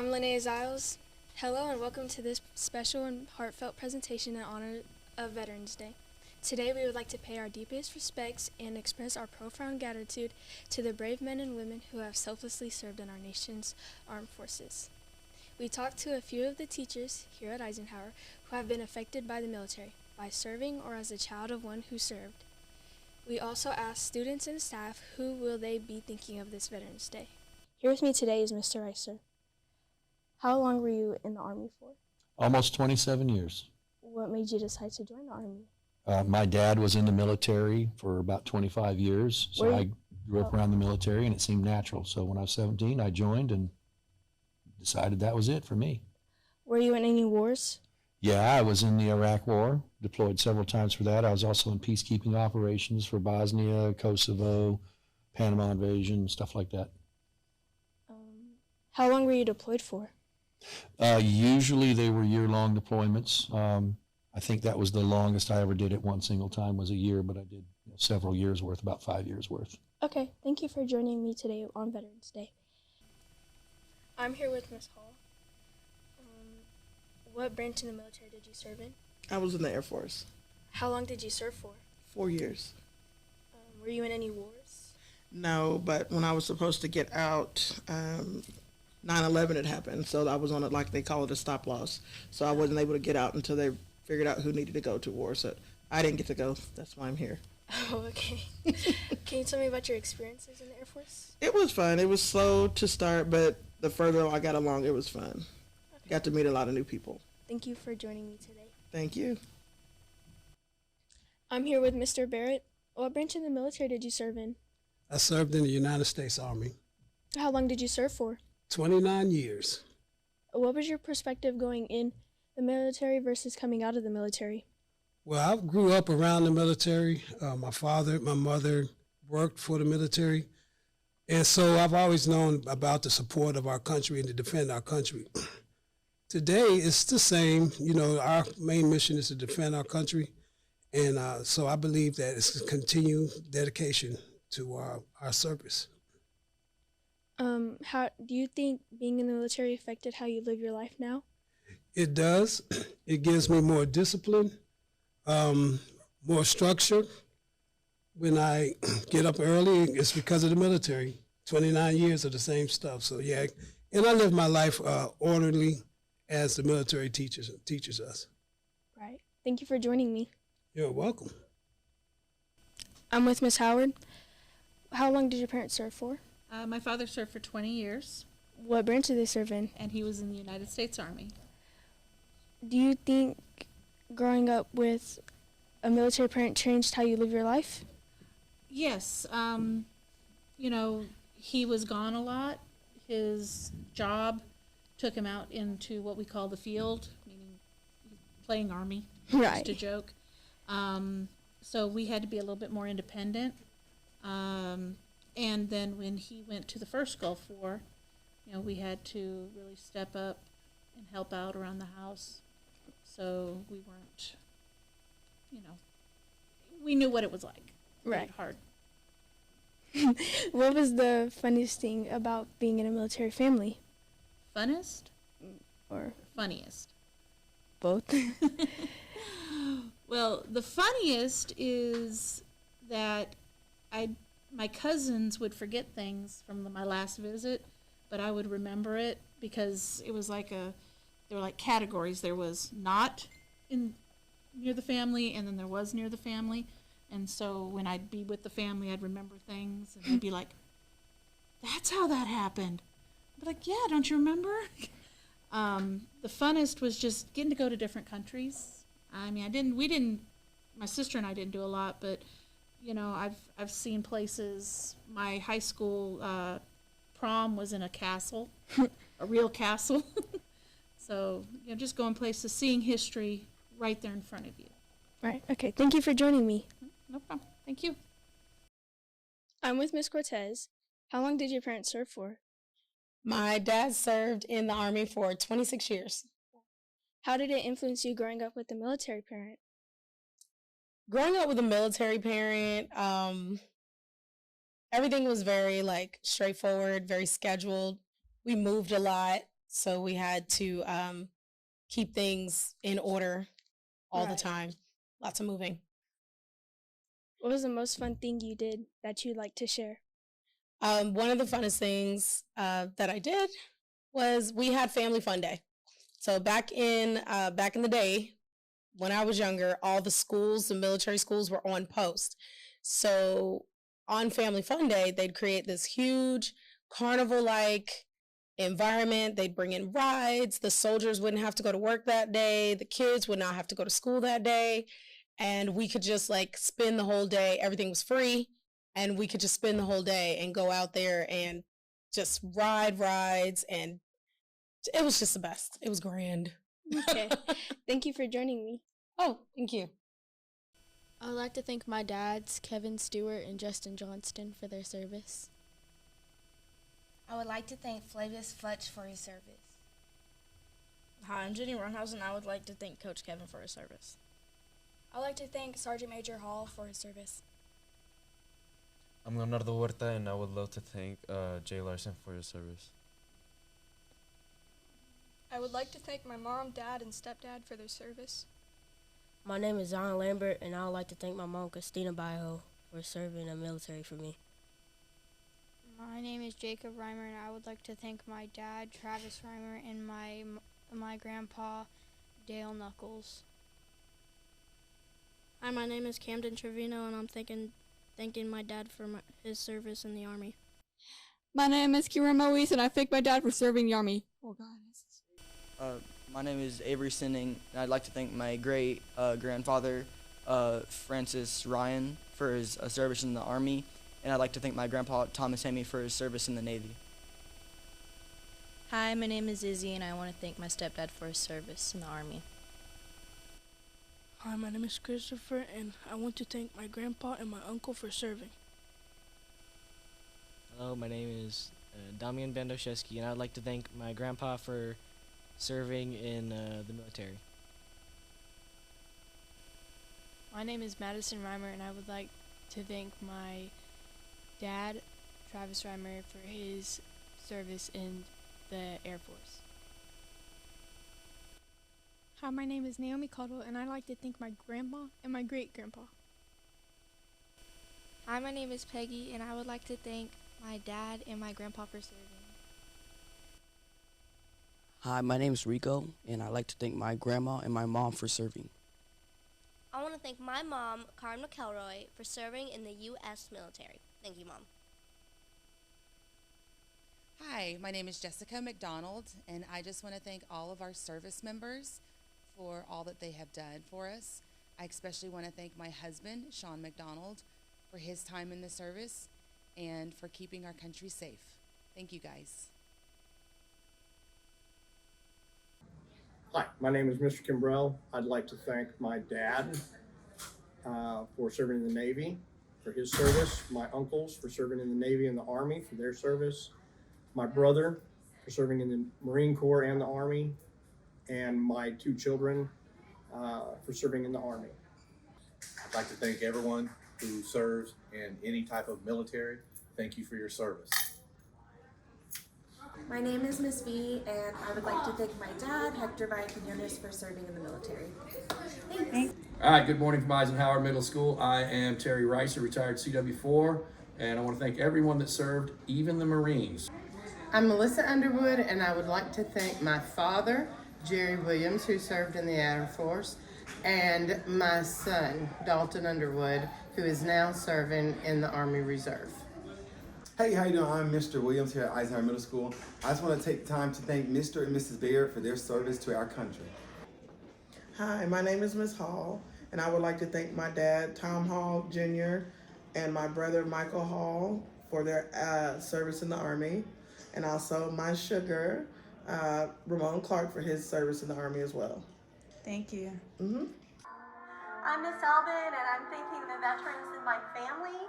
I'm Lanea Zilles. Hello and welcome to this special and heartfelt presentation in honor of Veterans Day. Today we would like to pay our deepest respects and express our profound gratitude to the brave men and women who have selflessly served in our nation's armed forces. We talked to a few of the teachers here at Eisenhower who have been affected by the military, by serving or as a child of one who served. We also asked students and staff who will they be thinking of this Veterans Day. Here with me today is Mr. Reiser. How long were you in the Army for? Almost 27 years. What made you decide to join the Army? My dad was in the military for about 25 years, so I grew up around the military and it seemed natural. So when I was 17, I joined and decided that was it for me. Were you in any wars? Yeah, I was in the Iraq War, deployed several times for that. I was also in peacekeeping operations for Bosnia, Kosovo, Panama invasion, stuff like that. How long were you deployed for? Usually they were year-long deployments. I think that was the longest I ever did at one single time was a year, but I did several years worth, about 5 years worth. Okay, thank you for joining me today on Veterans Day. I'm here with Ms. Hall. What branch in the military did you serve in? I was in the Air Force. How long did you serve for? 4 years. Were you in any wars? No, but when I was supposed to get out, 9/11 had happened, so I was on it, like they call it, a stop loss. So I wasn't able to get out until they figured out who needed to go to war. So I didn't get to go. That's why I'm here. Oh, okay. Can you tell me about your experiences in the Air Force? It was fun. It was slow to start, but the further I got along, it was fun. Okay. Got to meet a lot of new people. Thank you for joining me today. Thank you. I'm here with Mr. Barrett. What branch in the military did you serve in? I served in the United States Army. How long did you serve for? 29 years. What was your perspective going in the military versus coming out of the military? Well, I grew up around the military. My father, my mother worked for the military. And so I've always known about the support of our country and to defend our country. Today, it's the same. You know, our main mission is to defend our country. And so I believe that it's a continued dedication to our service. How do you think being in the military affected how you live your life now? It does. It gives me more discipline, more structure. When I get up early, it's because of the military. 29 years of the same stuff. So yeah, and I live my life orderly as the military teaches us. Right. Thank you for joining me. You're welcome. I'm with Miss Howard. How long did your parents serve for? My father served for 20 years, What branch did they serve in? and he was in the United States Army. Do you think growing up with a military parent changed how you live your life? Yes, you know, he was gone a lot. His job took him out into what we call the field, meaning playing Army, Right. just a joke. So we had to be a little bit more independent. And then when he went to the first Gulf War, you know, we had to really step up and help out around the house. So we weren't, you know, we knew what it was like. Right. Hard. What was the funniest thing about being in a military family? Funnest Or funniest? both? Well, the funniest is that my cousins would forget things from my last visit, but I would remember it because it was like there were like categories. There was not near the family, and then there was near the family. And so when I'd be with the family, I'd remember things, and they'd be like, "That's how that happened." I'd be like, "Yeah, don't you remember?" The funnest was just getting to go to different countries. I mean, my sister and I didn't do a lot, but you know, I've seen places. My high school prom was in a castle, a real castle. So, you know, just going places, seeing history right there in front of you. Right. Okay. Thank you for joining me. No problem. Thank you. I'm with Miss Cortez. How long did your parents serve for? My dad served in the Army for 26 years. How did it influence you growing up with a military parent? Growing up with a military parent, everything was very straightforward, very scheduled. We moved a lot. So we had to keep things in order all the Right. time. Lots of moving. What was the most fun thing you did that you'd like to share? One of the funnest things that I did was we had Family Fun Day. So back in the day, when I was younger, all the schools, the military schools, were on post. So on Family Fun Day, they'd create this huge carnival-like environment. They'd bring in rides. The soldiers wouldn't have to go to work that day. The kids would not have to go to school that day. And we could just like spend the whole day. Everything was free. And we could just spend the whole day and go out there and just ride rides. And it was just the best. It was grand. Okay. Thank you for joining me. Oh, thank you. I would like to thank my dads, Kevin Stewart and Justin Johnston, for their service. I would like to thank Flavius Futch for his service. Hi, I'm Jenny Runhouse, and I would like to thank Coach Kevin for his service. I'd like to thank Sergeant Major Hall for his service. I'm Leonardo Huerta, and I would love to thank Jay Larson for his service. I would like to thank my mom, dad, and stepdad for their service. My name is Zion Lambert, and I would like to thank my mom, Christina Bajo, for serving in the military for me. My name is Jacob Reimer, and I would like to thank my dad, Travis Reimer, and my grandpa, Dale Knuckles. Hi, my name is Camden Trevino, and I'm thanking my dad for his service in the Army. My name is Kieran Moise, and I thank my dad for serving the Army. Oh, God. My name is Avery Sinning, and I'd like to thank my great grandfather, Francis Ryan, for his service in the Army, and I'd like to thank my grandpa, Thomas Hemme, for his service in the Navy. Hi, my name is Izzy, and I want to thank my stepdad for his service in the Army. Hi, my name is Christopher, and I want to thank my grandpa and my uncle for serving. Hello, my name is Damian Bandoszewski, and I'd like to thank my grandpa for serving in the military. My name is Madison Reimer, and I would like to thank my dad, Travis Reimer, for his service in the Air Force. Hi, my name is Naomi Caldwell, and I'd like to thank my grandma and my great-grandpa. Hi, my name is Peggy, and I would like to thank my dad and my grandpa for serving. Hi, my name is Rico, and I'd like to thank my grandma and my mom for serving. I want to thank my mom, Karen McElroy, for serving in the U.S. military. Thank you, Mom. Hi, my name is Jessica McDonald, and I just want to thank all of our service members for all that they have done for us. I especially want to thank my husband, Sean McDonald, for his time in the service and for keeping our country safe. Thank you, guys. Hi, my name is Mr. Kimbrell. I'd like to thank my dad for serving in the Navy, for his service, my uncles for serving in the Navy and the Army for their service, my brother for serving in the Marine Corps and the Army, and my two children for serving in the Army. I'd like to thank everyone who serves in any type of military. Thank you for your service. My name is Miss V, and I would like to thank my dad, Hector Vallecanones, for serving in the military. Thanks. All right, good morning from Eisenhower Middle School. I am Terry Rice, a retired CW4, and I want to thank everyone that served, even the Marines. I'm Melissa Underwood, and I would like to thank my father, Jerry Williams, who served in the Air Force, and my son, Dalton Underwood, who is now serving in the Army Reserve. Hey, how you doing? I'm Mr. Williams here at Eisenhower Middle School. I just want to take time to thank Mr. and Mrs. Baird for their service to our country. Hi, my name is Ms. Hall, and I would like to thank my dad, Tom Hall Jr., and my brother, Michael Hall, for their service in the Army, and also my sugar, Ramon Clark, for his service in the Army as well. Thank you. I'm Miss Alvin, and I'm thanking the veterans in my family,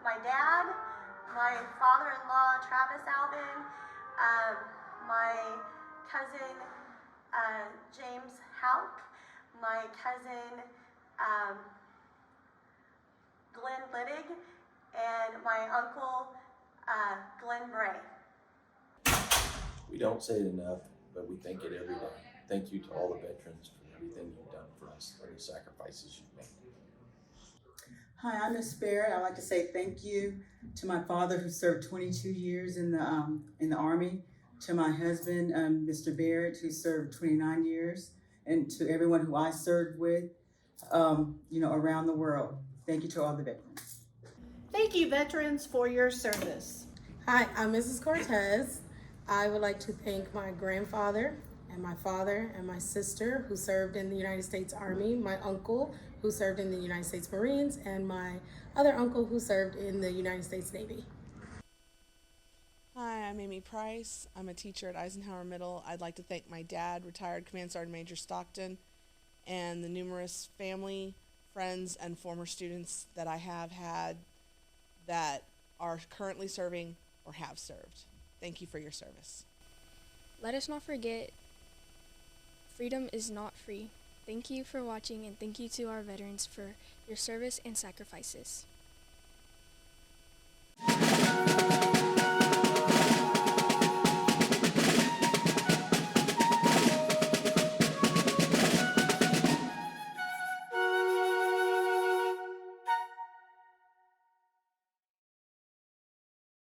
my dad, my father-in-law, Travis Alvin, my cousin, James Hauk, my cousin, Glenn Littig, and my uncle, Glenn Bray. We don't say it enough, but we think it every day. Thank you to all the veterans for everything you've done for us and the sacrifices you've made. Hi, I'm Miss Barrett. I'd like to say thank you to my father who served 22 years in the Army, to my husband, Mr. Barrett, who served 29 years, and to everyone who I served with, around the world. Thank you to all the veterans. Thank you, veterans, for your service. Hi, I'm Mrs. Cortez. I would like to thank my grandfather and my father and my sister who served in the United States Army, my uncle who served in the United States Marines, and my other uncle who served in the United States Navy. Hi, I'm Amy Price. I'm a teacher at Eisenhower Middle. I'd like to thank my dad, retired Command Sergeant Major Stockton, and the numerous family, friends, and former students that I have had that are currently serving or have served. Thank you for your service. Let us not forget, freedom is not free. Thank you for watching, and thank you to our veterans for your service and sacrifices.